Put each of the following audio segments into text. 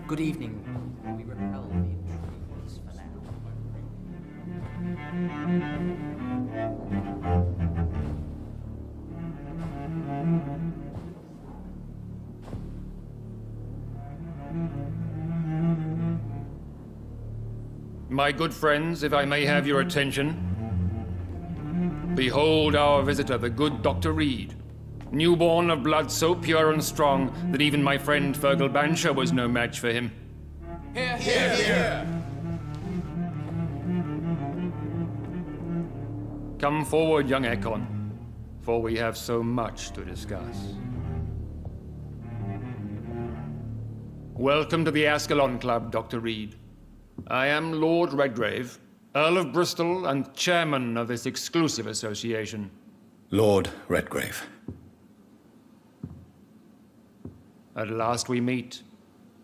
Good evening. We repel the intrigues for now. My good friends, if I may have your attention. Behold our visitor, the good Dr. Reed. Newborn of blood so pure and strong that even my friend Fergal Bancher was no match for him. Hear, hear, hear! Come forward, young Ekon, for we have so much to discuss. Welcome to the Ascalon Club, Dr. Reed. I am Lord Redgrave, Earl of Bristol and chairman of this exclusive association. Lord Redgrave. At last we meet.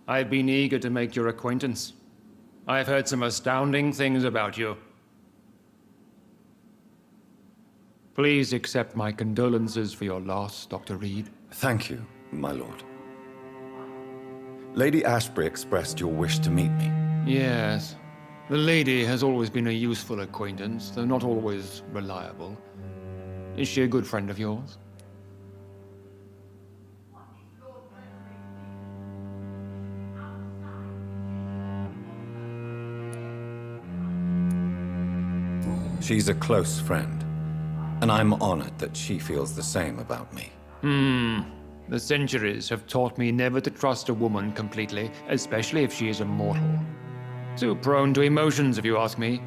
I've been eager to make your acquaintance. I've heard some astounding things about you. Please accept my condolences for your loss, Dr. Reed. Thank you, my lord. Lady Ashbury expressed your wish to meet me. Yes. The lady has always been a useful acquaintance, though not always reliable. Is she a good friend of yours? She's a close friend, and I'm honored that she feels the same about me. The centuries have taught me never to trust a woman completely, especially if she is a mortal. Too prone to emotions, if you ask me.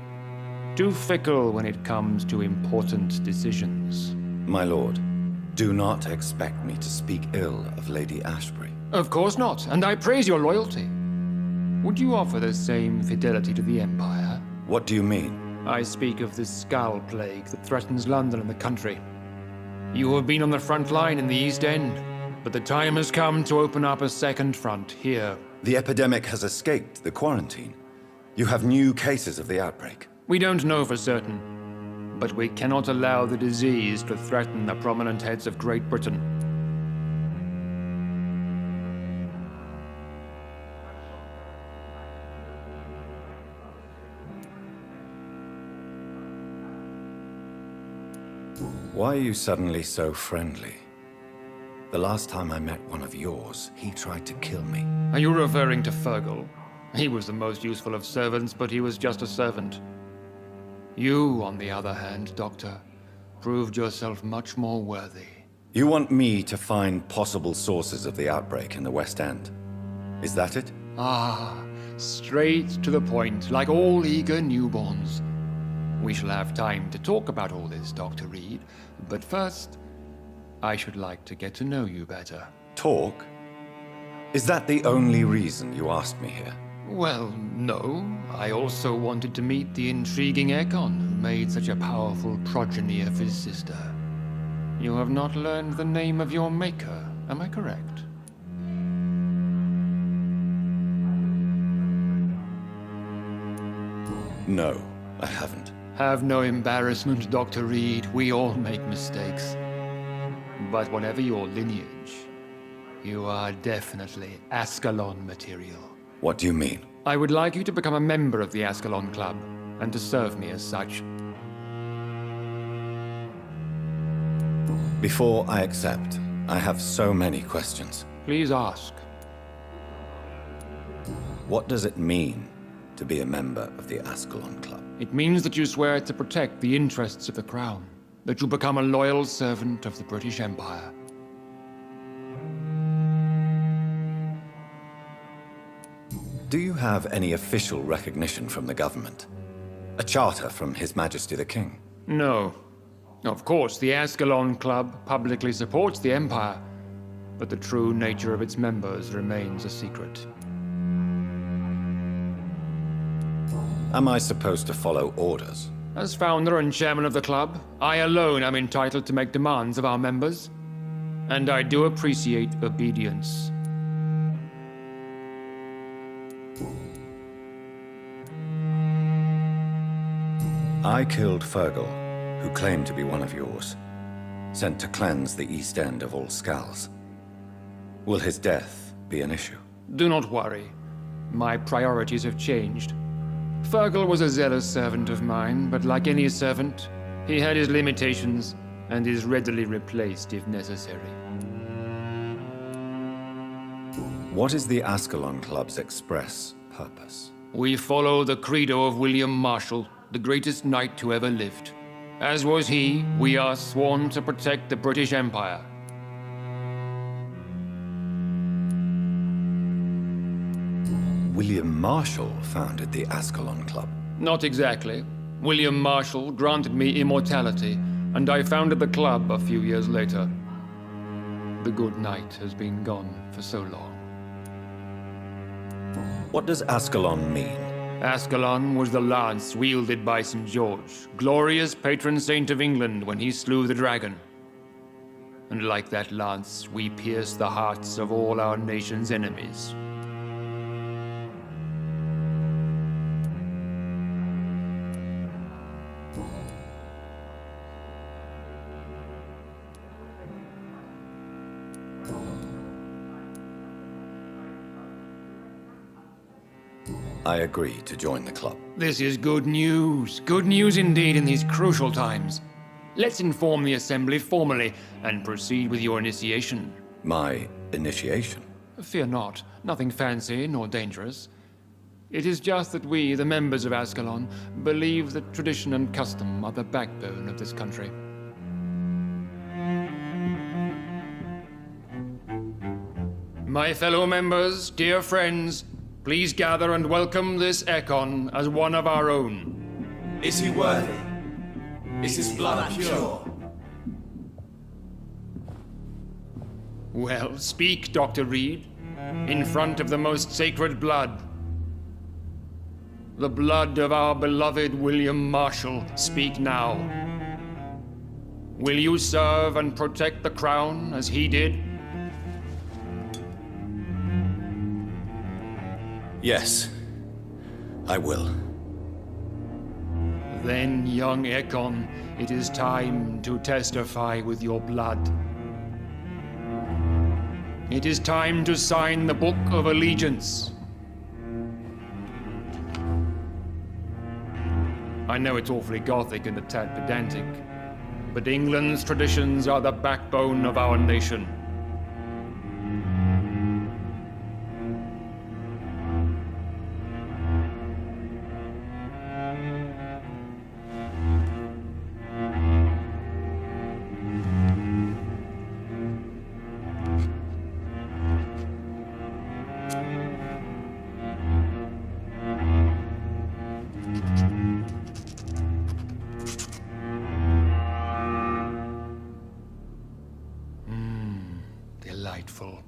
Too fickle when it comes to important decisions. My lord, do not expect me to speak ill of Lady Ashbury. Of course not, and I praise your loyalty. Would you offer the same fidelity to the Empire? What do you mean? I speak of the Skull Plague that threatens London and the country. You have been on the front line in the East End, but the time has come to open up a second front here. The epidemic has escaped the quarantine. You have new cases of the outbreak. We don't know for certain, but we cannot allow the disease to threaten the prominent heads of Great Britain. Why are you suddenly so friendly? The last time I met one of yours, he tried to kill me. Are you referring to Fergal? He was the most useful of servants, but he was just a servant. You, on the other hand, Doctor, proved yourself much more worthy. You want me to find possible sources of the outbreak in the West End? Is that it? Ah, straight to the point, like all eager newborns. We shall have time to talk about all this, Dr. Reed, but first, I should like to get to know you better. Talk? Is that the only reason you asked me here? Well, no. I also wanted to meet the intriguing Ekon, who made such a powerful progeny of his sister. You have not learned the name of your maker, am I correct? No, I haven't. Have no embarrassment, Dr. Reed. We all make mistakes. But whatever your lineage, you are definitely Ascalon material. What do you mean? I would like you to become a member of the Ascalon Club, and to serve me as such. Before I accept, I have so many questions. Please ask. What does it mean to be a member of the Ascalon Club? It means that you swear to protect the interests of the Crown, that you become a loyal servant of the British Empire. Do you have any official recognition from the government? A charter from His Majesty the King? No. Of course, the Ascalon Club publicly supports the Empire, but the true nature of its members remains a secret. Am I supposed to follow orders? As founder and chairman of the club, I alone am entitled to make demands of our members, and I do appreciate obedience. I killed Fergal, who claimed to be one of yours, sent to cleanse the East End of all skulls. Will his death be an issue? Do not worry. My priorities have changed. Fergal was a zealous servant of mine, but like any servant, he had his limitations and is readily replaced if necessary. What is the Ascalon Club's express purpose? We follow the credo of William Marshall, the greatest knight who ever lived. As was he, we are sworn to protect the British Empire. William Marshall founded the Ascalon Club. Not exactly. William Marshall granted me immortality, and I founded the club a few years later. The good knight has been gone for so long. What does Ascalon mean? Ascalon was the lance wielded by St. George, glorious patron saint of England when he slew the dragon. And like that lance, we pierce the hearts of all our nation's enemies. I agree to join the club. This is good news. Good news indeed in these crucial times. Let's inform the Assembly formally and proceed with your initiation. My initiation? Fear not. Nothing fancy nor dangerous. It is just that we, the members of Ascalon, believe that tradition and custom are the backbone of this country. My fellow members, dear friends, please gather and welcome this Ekon as one of our own. Is he worthy? Is his blood pure? Well, speak, Dr. Reed, in front of the most sacred blood. The blood of our beloved William Marshall, speak now. Will you serve and protect the crown as he did? Yes, I will. Then, young Ekon, it is time to testify with your blood. It is time to sign the Book of Allegiance. I know it's awfully gothic and a tad pedantic, but England's traditions are the backbone of our nation. Delightful.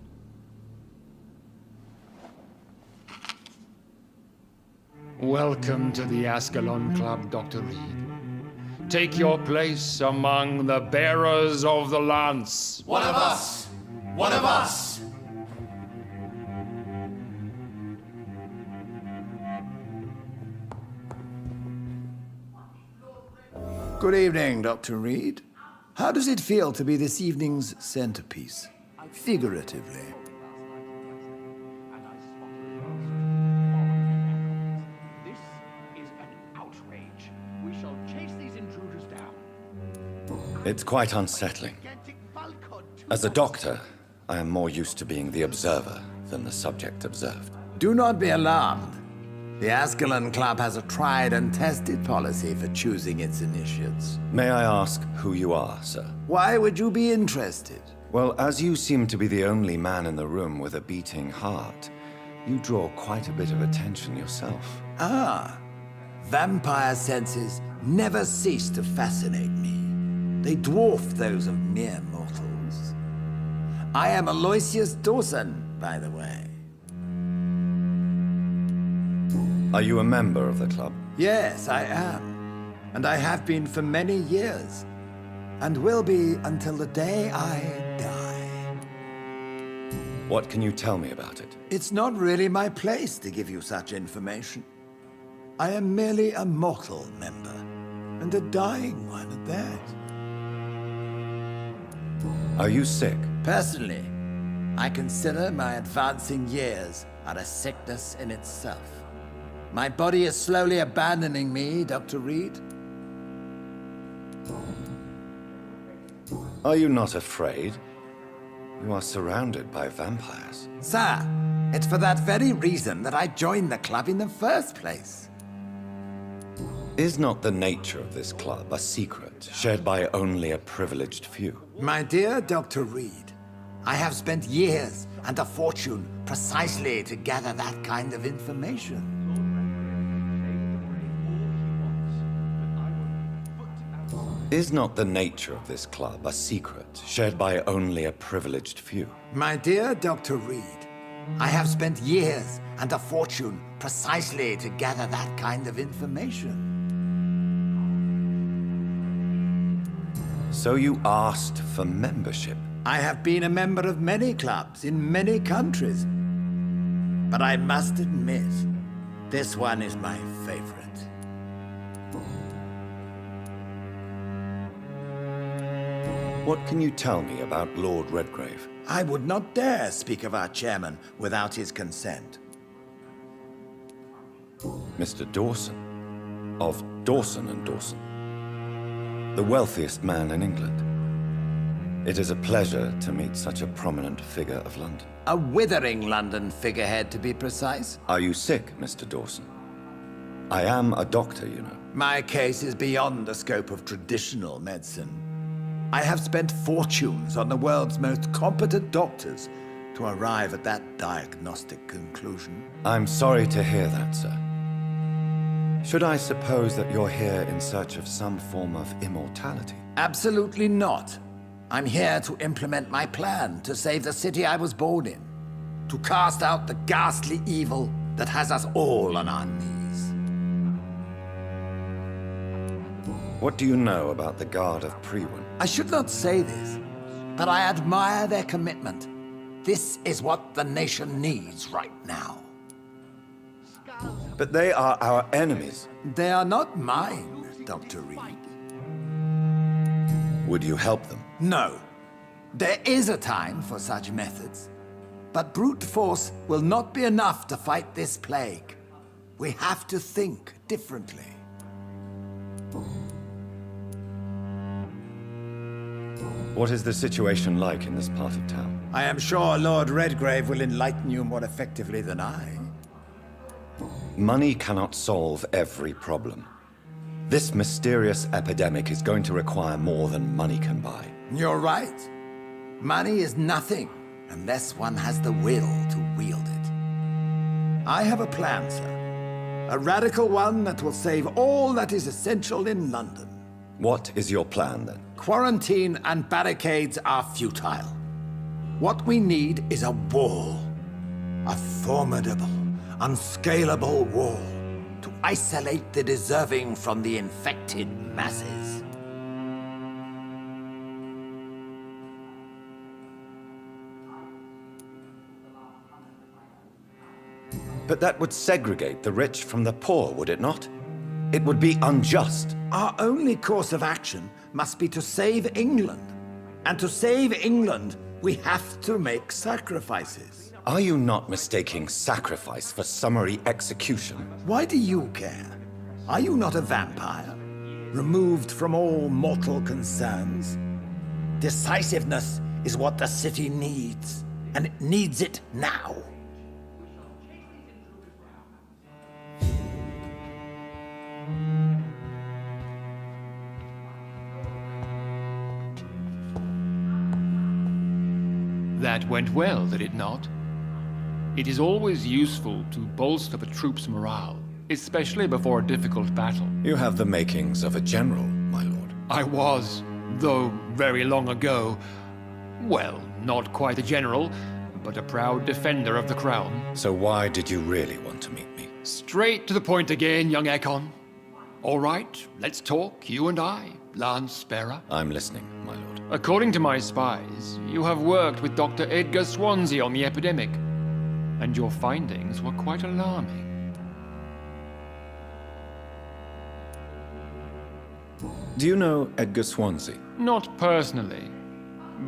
Welcome to the Ascalon Club, Dr. Reed. Take your place among the bearers of the lance. One of us! One of us! Good evening, Dr. Reed. How does it feel to be this evening's centerpiece? Figuratively. This is an outrage. We shall chase these intruders down. It's quite unsettling. As a doctor, I am more used to being the observer than the subject observed. Do not be alarmed. The Ascalon Club has a tried and tested policy for choosing its initiates. May I ask who you are, sir? Why would you be interested? Well, as you seem to be the only man in the room with a beating heart, you draw quite a bit of attention yourself. Ah, vampire senses never cease to fascinate me. They dwarf those of mere mortals. I am Aloysius Dawson, by the way. Are you a member of the club? Yes, I am. And I have been for many years. And will be until the day I die. What can you tell me about it? It's not really my place to give you such information. I am merely a mortal member, and a dying one at that. Are you sick? Personally, I consider my advancing years are a sickness in itself. My body is slowly abandoning me, Dr. Reed. Are you not afraid? You are surrounded by vampires. Sir, it's for that very reason that I joined the club in the first place. Is not the nature of this club a secret shared by only a privileged few? My dear Dr. Reed, I have spent years and a fortune precisely to gather that kind of information. Is not the nature of this club a secret shared by only a privileged few? My dear Dr. Reed, I have spent years and a fortune precisely to gather that kind of information. So you asked for membership? I have been a member of many clubs in many countries. But I must admit, this one is my favorite. What can you tell me about Lord Redgrave? I would not dare speak of our chairman without his consent. Mr. Dawson, of Dawson and Dawson, the wealthiest man in England. It is a pleasure to meet such a prominent figure of London. A withering London figurehead, to be precise. Are you sick, Mr. Dawson? I am a doctor, you know. My case is beyond the scope of traditional medicine. I have spent fortunes on the world's most competent doctors to arrive at that diagnostic conclusion. I'm sorry to hear that, sir. Should I suppose that you're here in search of some form of immortality? Absolutely not. I'm here to implement my plan to save the city I was born in, to cast out the ghastly evil that has us all on our knees. What do you know about the Guard of Priwen? I should not say this, but I admire their commitment. This is what the nation needs right now. But they are our enemies. They are not mine, Dr. Reed. Would you help them? No. There is a time for such methods. But brute force will not be enough to fight this plague. We have to think differently. What is the situation like in this part of town? I am sure Lord Redgrave will enlighten you more effectively than I. Money cannot solve every problem. This mysterious epidemic is going to require more than money can buy. You're right. Money is nothing unless one has the will to wield it. I have a plan, sir. A radical one that will save all that is essential in London. What is your plan, then? Quarantine and barricades are futile. What we need is a wall. A formidable, unscalable wall to isolate the deserving from the infected masses. But that would segregate the rich from the poor, would it not? It would be unjust. Our only course of action must be to save England. And to save England, we have to make sacrifices. Are you not mistaking sacrifice for summary execution? Why do you care? Are you not a vampire? Removed from all mortal concerns? Decisiveness is what the city needs, and it needs it now. That went well, did it not? It is always useful to bolster the troops' morale, especially before a difficult battle. You have the makings of a general, my lord. I was, though very long ago, well, not quite a general, but a proud defender of the crown. So why did you really want to meet me? Straight to the point again, young Ekon. All right, let's talk, you and I, Lance Sparrow. I'm listening, my lord. According to my spies, you have worked with Dr. Edgar Swansea on the epidemic, and your findings were quite alarming. Do you know Edgar Swansea? Not personally,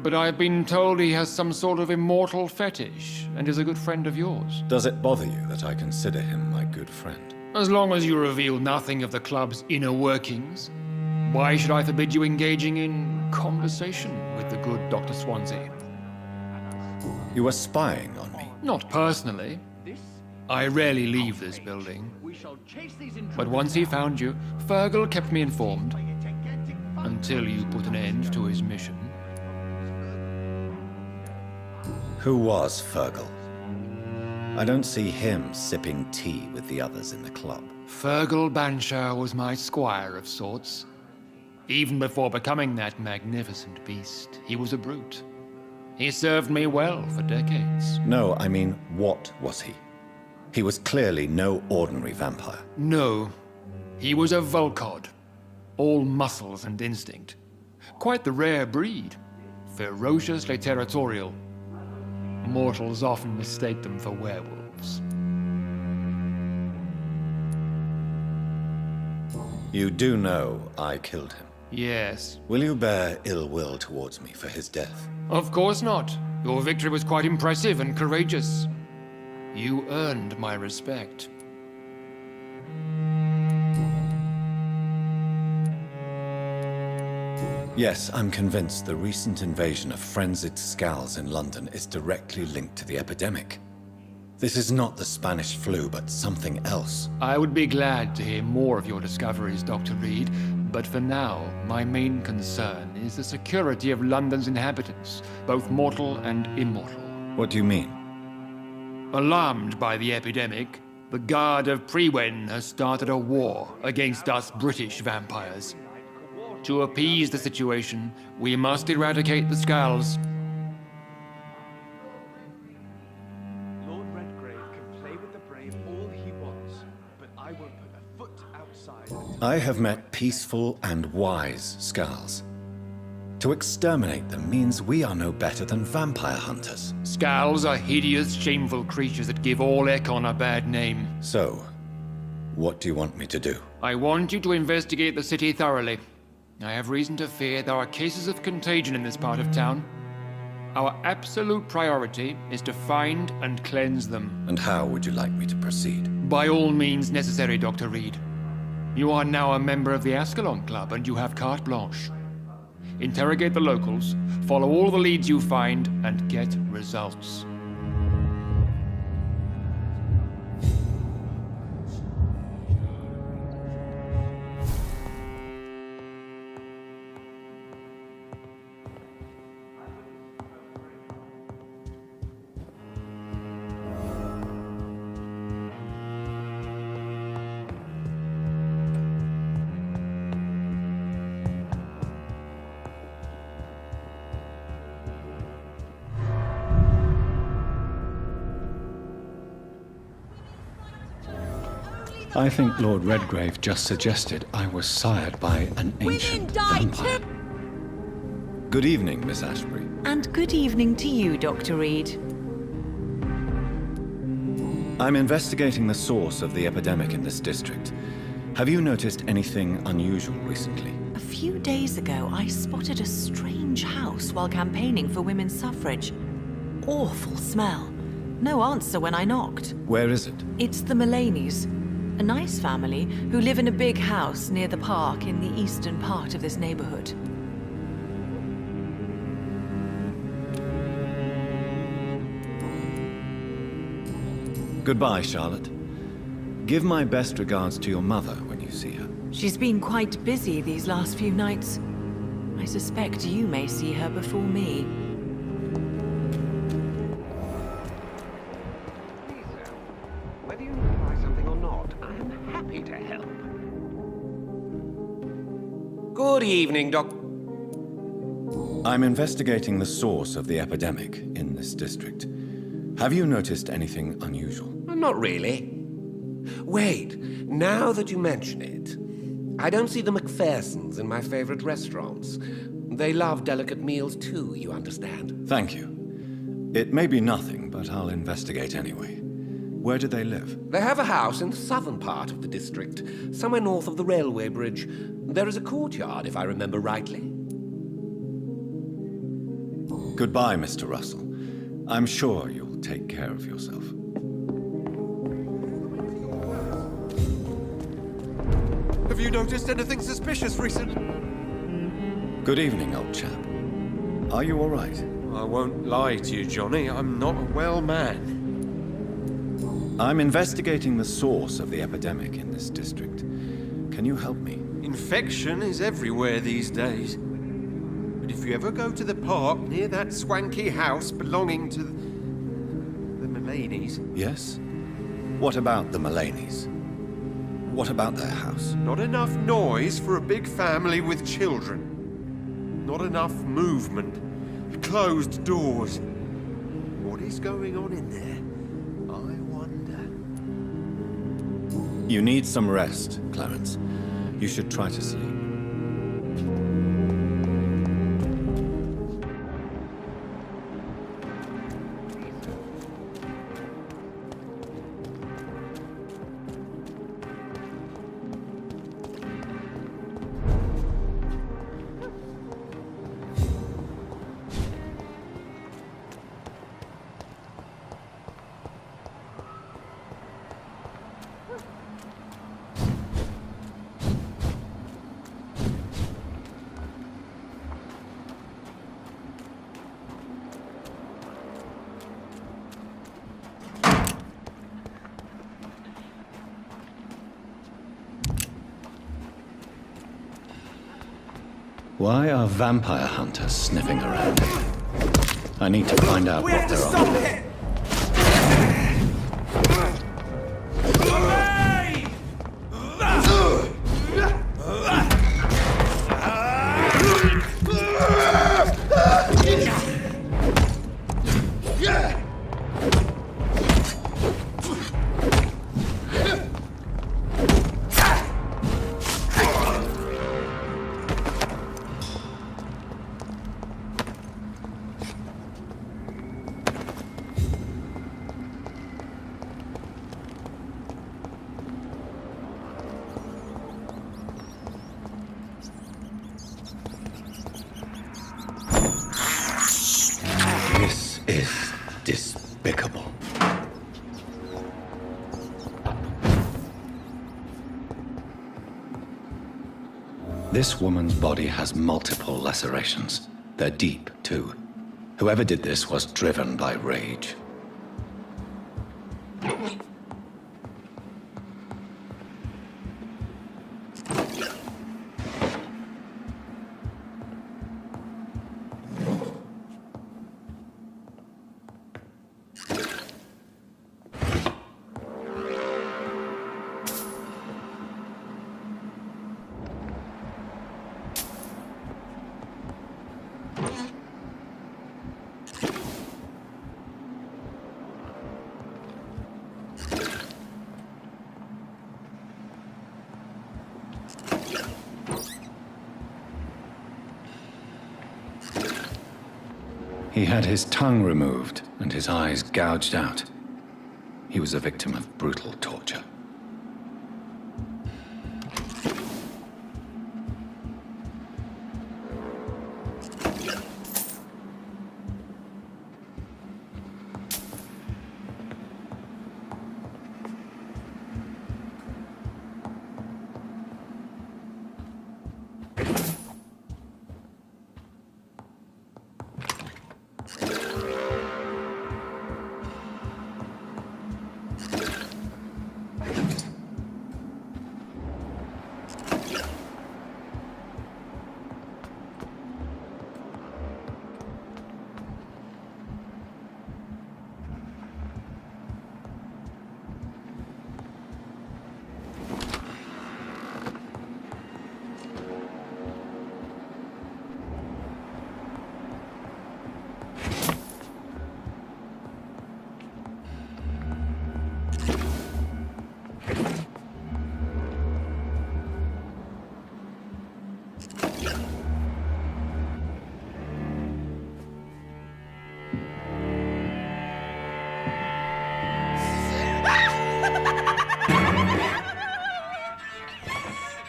but I've been told he has some sort of immortal fetish and is a good friend of yours. Does it bother you that I consider him my good friend? As long as you reveal nothing of the club's inner workings, why should I forbid you engaging in conversation with the good Dr. Swansea? You were spying on me. Not personally. I rarely leave this building. But once he found you, Fergal kept me informed. Until you put an end to his mission. Who was Fergal? I don't see him sipping tea with the others in the club. Fergal Banshire was my squire of sorts. Even before becoming that magnificent beast, he was a brute. He served me well for decades. No, I mean, what was he? He was clearly no ordinary vampire. No, he was a Volcod. All muscles and instinct. Quite the rare breed. Ferociously territorial. Mortals often mistake them for werewolves. You do know I killed him. Yes. Will you bear ill will towards me for his death? Of course not. Your victory was quite impressive and courageous. You earned my respect. Yes, I'm convinced the recent invasion of frenzied Scowls in London is directly linked to the epidemic. This is not the Spanish flu, but something else. I would be glad to hear more of your discoveries, Dr. Reed, but for now, my main concern is the security of London's inhabitants, both mortal and immortal. What do you mean? Alarmed by the epidemic, the Guard of Prewen has started a war against us British vampires. To appease the situation, we must eradicate the Scowls. Lord Redgrave can play with the brave all he wants, but I won't put a foot outside. I have met peaceful and wise Scowls. To exterminate them means we are no better than vampire hunters. Scowls are hideous, shameful creatures that give all Ekon a bad name. So, what do you want me to do? I want you to investigate the city thoroughly. I have reason to fear there are cases of contagion in this part of town. Our absolute priority is to find and cleanse them. And how would you like me to proceed? By all means necessary, Dr. Reed. You are now a member of the Ascalon Club and you have carte blanche. Interrogate the locals, follow all the leads you find, and get results. I think Lord Redgrave just suggested I was sired by an ancient vampire. Good evening, Miss Ashbury. And good evening to you, Dr. Reed. I'm investigating the source of the epidemic in this district. Have you noticed anything unusual recently? A few days ago, I spotted a strange house while campaigning for women's suffrage. Awful smell. No answer when I knocked. Where is it? It's the Mullaneys, a nice family who live in a big house near the park in the eastern part of this neighborhood. Goodbye, Charlotte. Give my best regards to your mother when you see her. She's been quite busy these last few nights. I suspect you may see her before me. Whether you need to buy something or not, I am happy to help. Good evening, Doc. I'm investigating the source of the epidemic in this district. Have you noticed anything unusual? Not really. Wait, now that you mention it, I don't see the McPhersons in my favorite restaurants. They love delicate meals too, you understand. Thank you. It may be nothing, but I'll investigate anyway. Where do they live? They have a house in the southern part of the district, somewhere north of the railway bridge. There is a courtyard, if I remember rightly. Goodbye, Mr. Russell. I'm sure you'll take care of yourself. Have you noticed anything suspicious recently? Good evening, old chap. Are you all right? I won't lie to you, Johnny. I'm not a well man. I'm investigating the source of the epidemic in this district. Can you help me? Infection is everywhere these days. But if you ever go to the park near that swanky house belonging to the Mullaneys, Yes? What about the Mullaneys? What about their house? not enough noise for a big family with children. Not enough movement. Closed doors. What is going on in there? I wonder. You need some rest, Clarence. You should try to sleep. Why are vampire hunters sniffing around? I need to find out what they're on. This is despicable. This woman's body has multiple lacerations. They're deep, too. Whoever did this was driven by rage. He had his tongue removed and his eyes gouged out. He was a victim of brutal torture.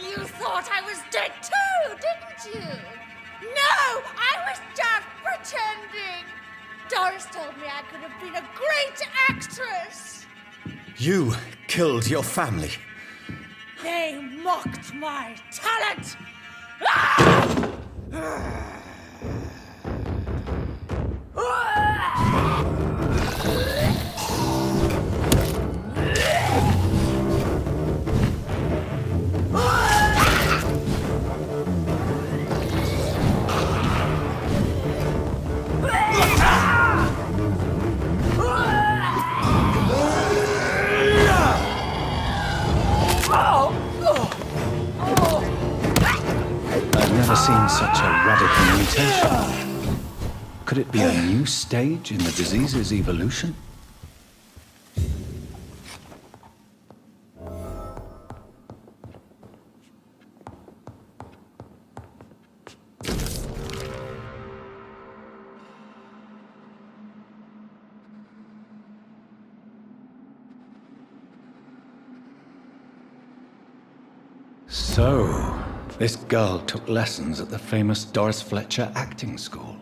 You thought I was dead too, didn't you? No, I was just pretending. Doris told me I could have been a great actress. You killed your family. They mocked my talent. Ah! I've never seen such a radical mutation. Could it be a new stage in the disease's evolution? So, this girl took lessons at the famous Doris Fletcher acting school.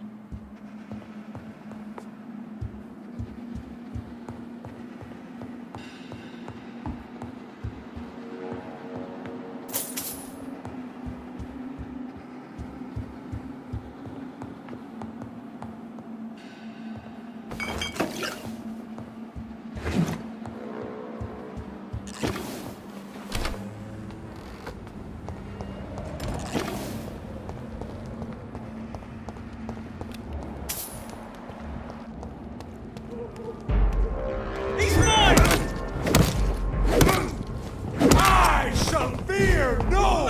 I shall fear no!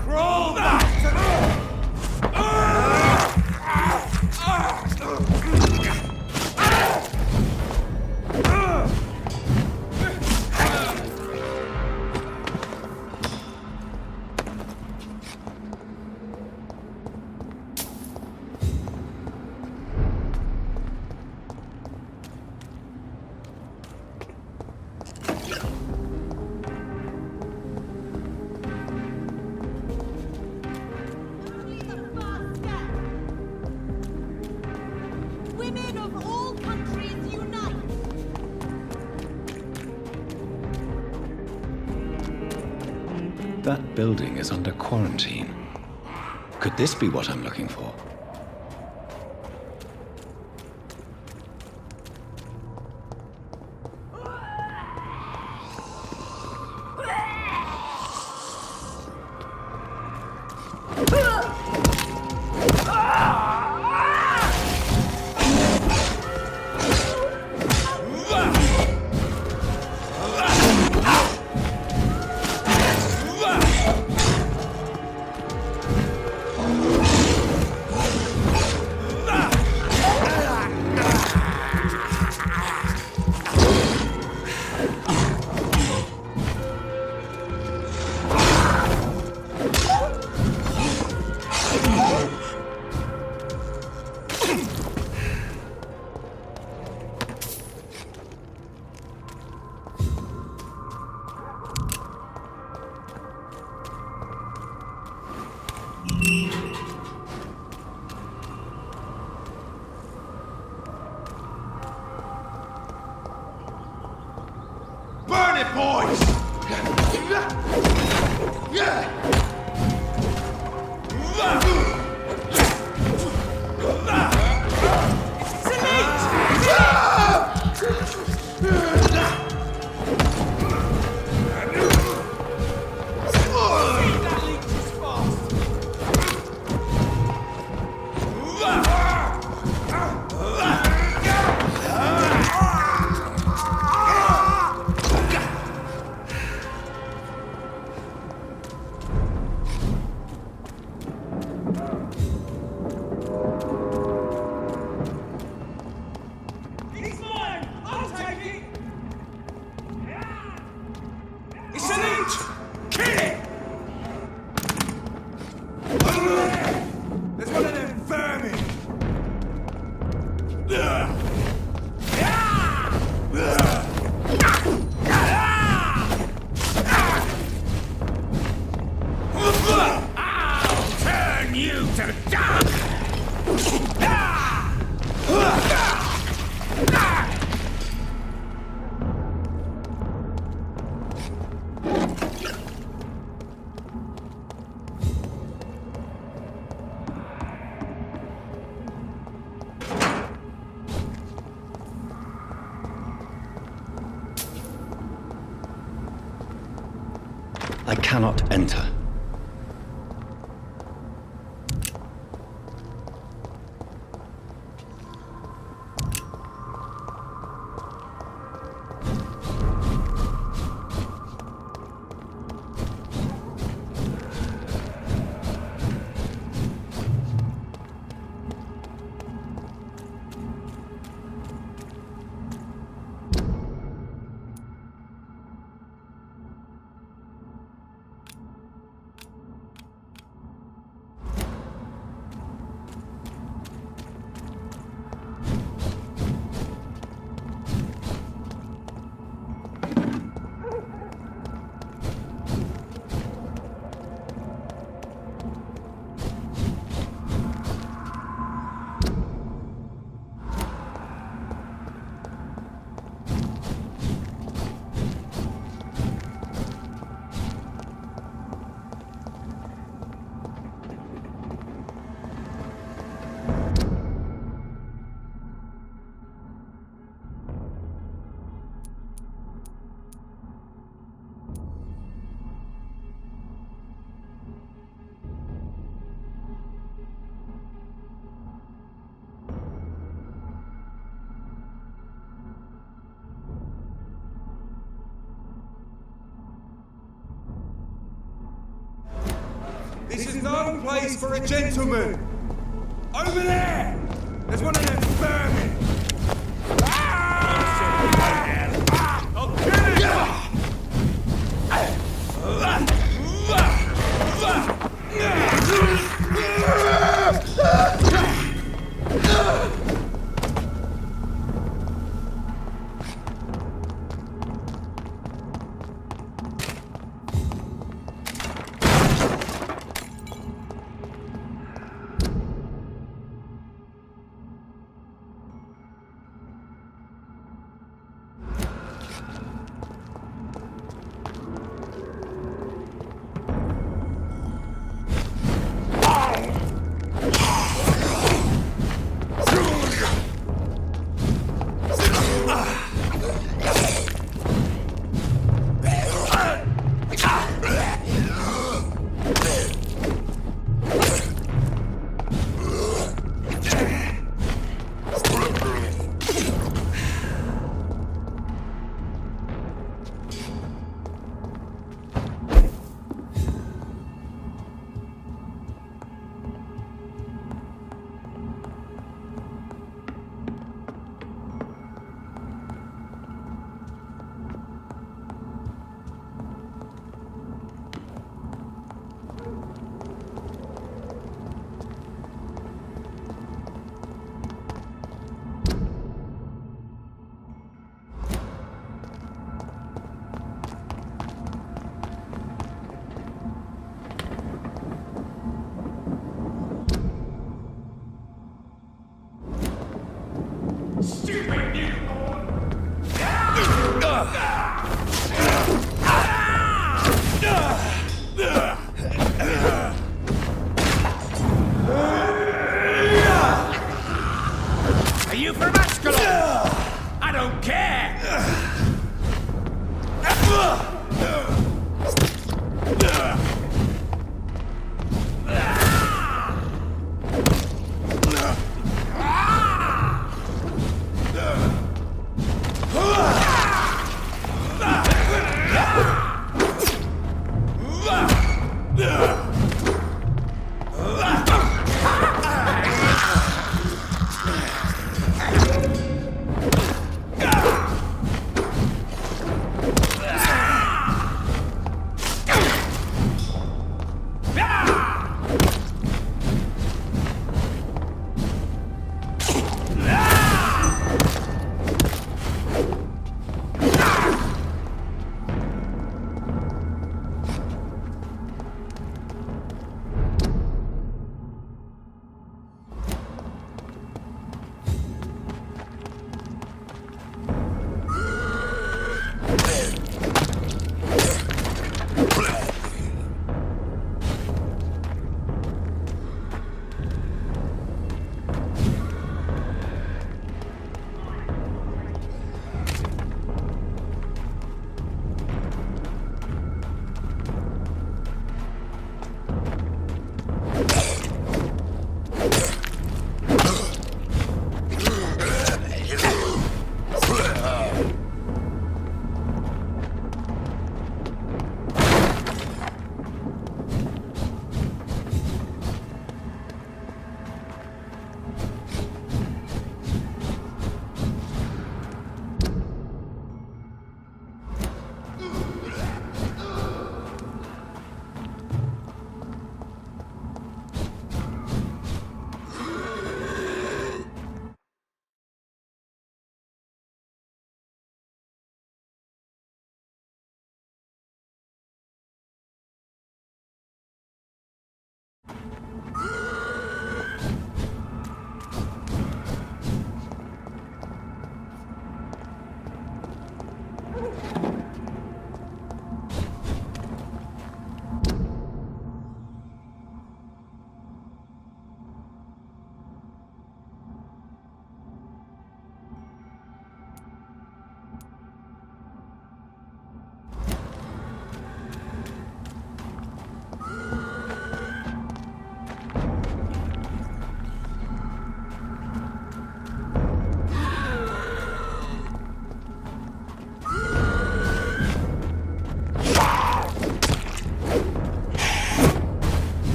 Crawl back Only the first step. Women of all countries unite. That building is under quarantine. Could this be what I'm looking for? Burn it, boys! I cannot enter. This is no place for a gentleman! Over there! There's one of them vermin! I'll kill him! Are you from Ascalon? I don't care!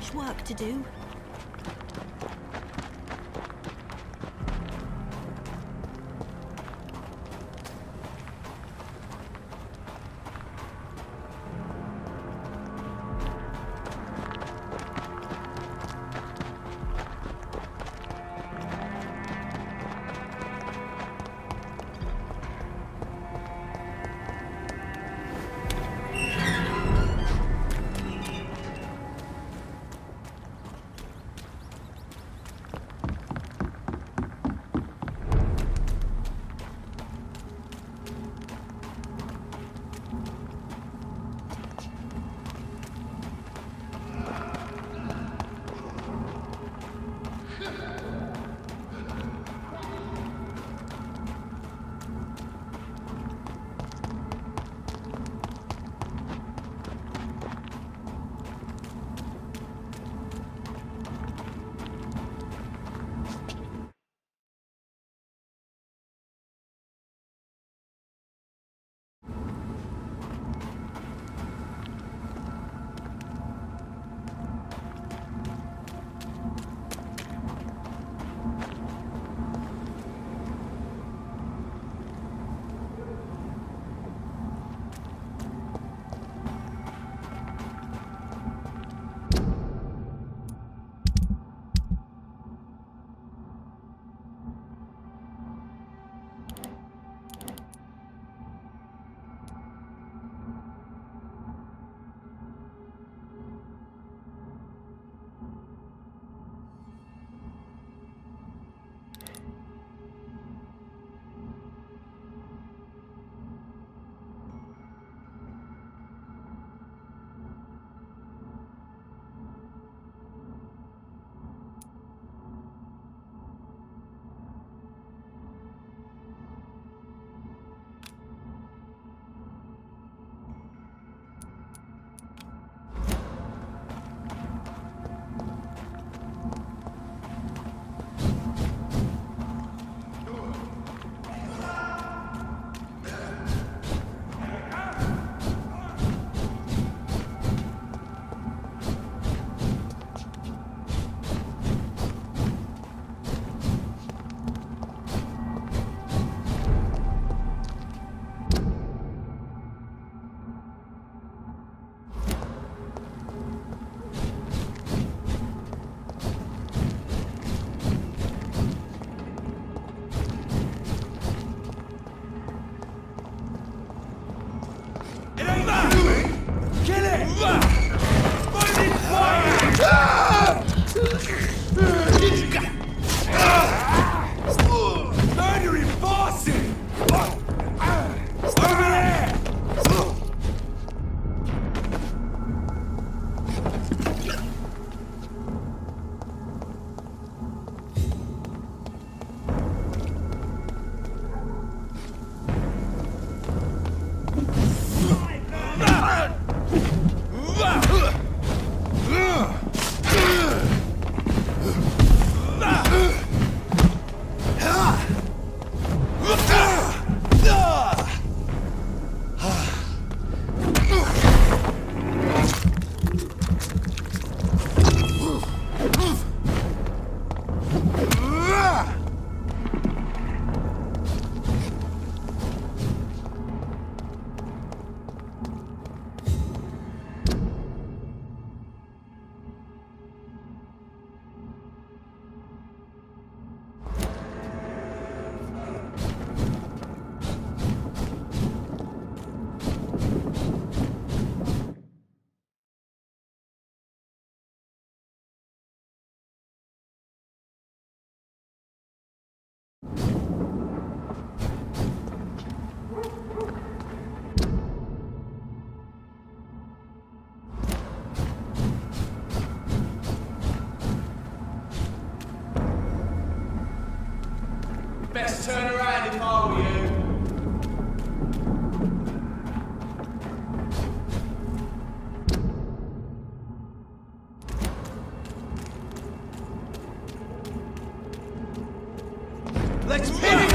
much work to do. Let's finish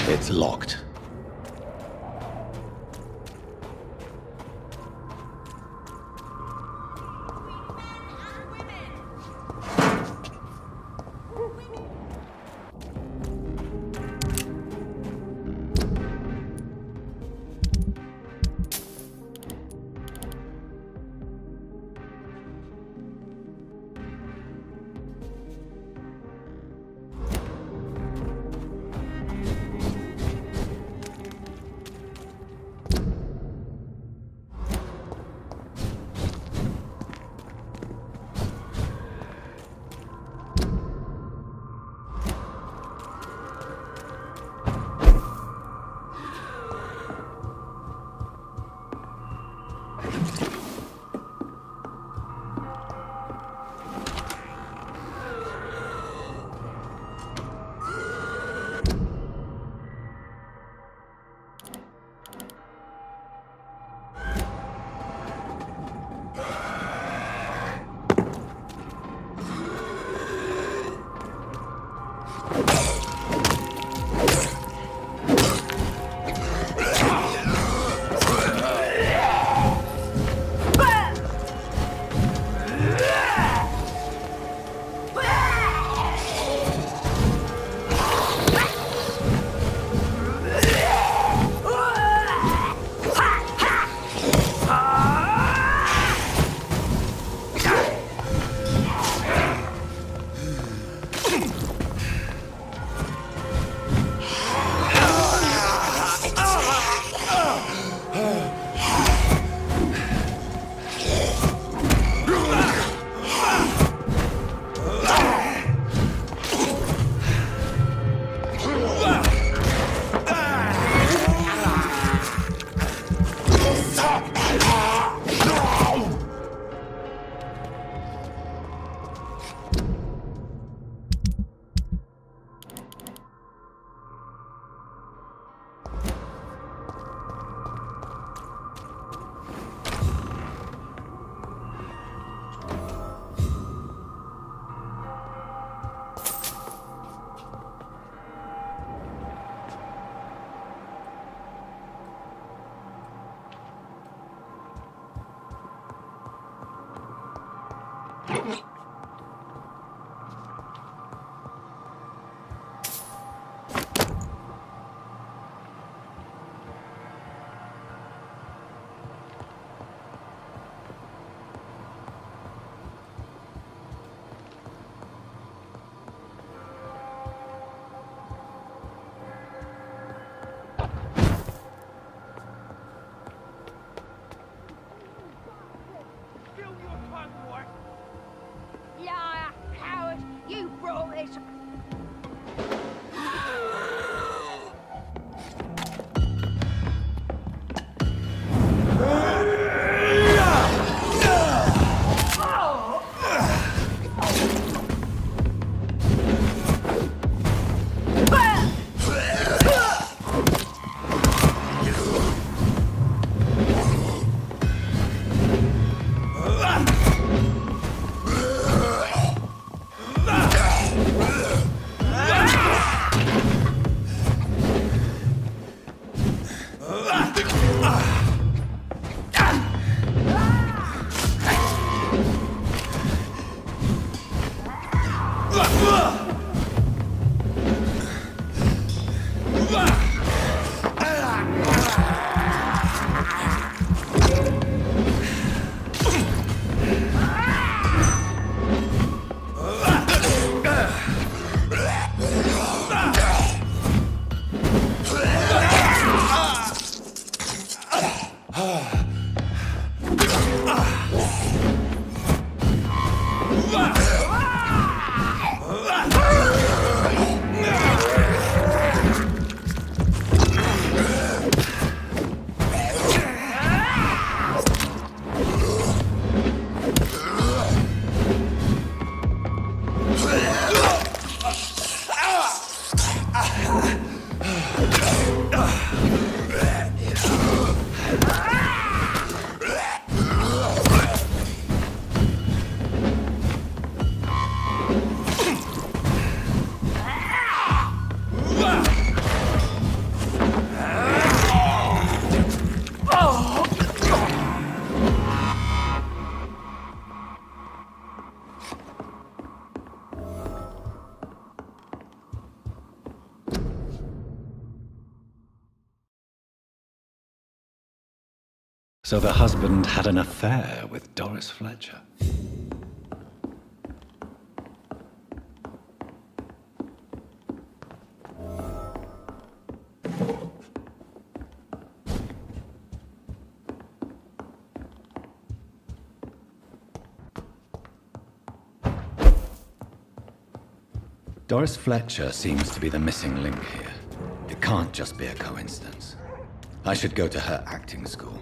It's locked. So the husband had an affair with Doris Fletcher. Doris Fletcher seems to be the missing link here. It can't just be a coincidence. I should go to her acting school.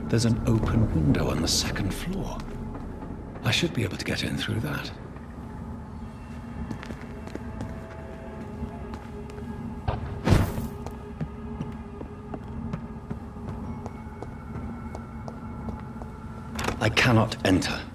There's an open window on the second floor. I should be able to get in through that. I cannot enter.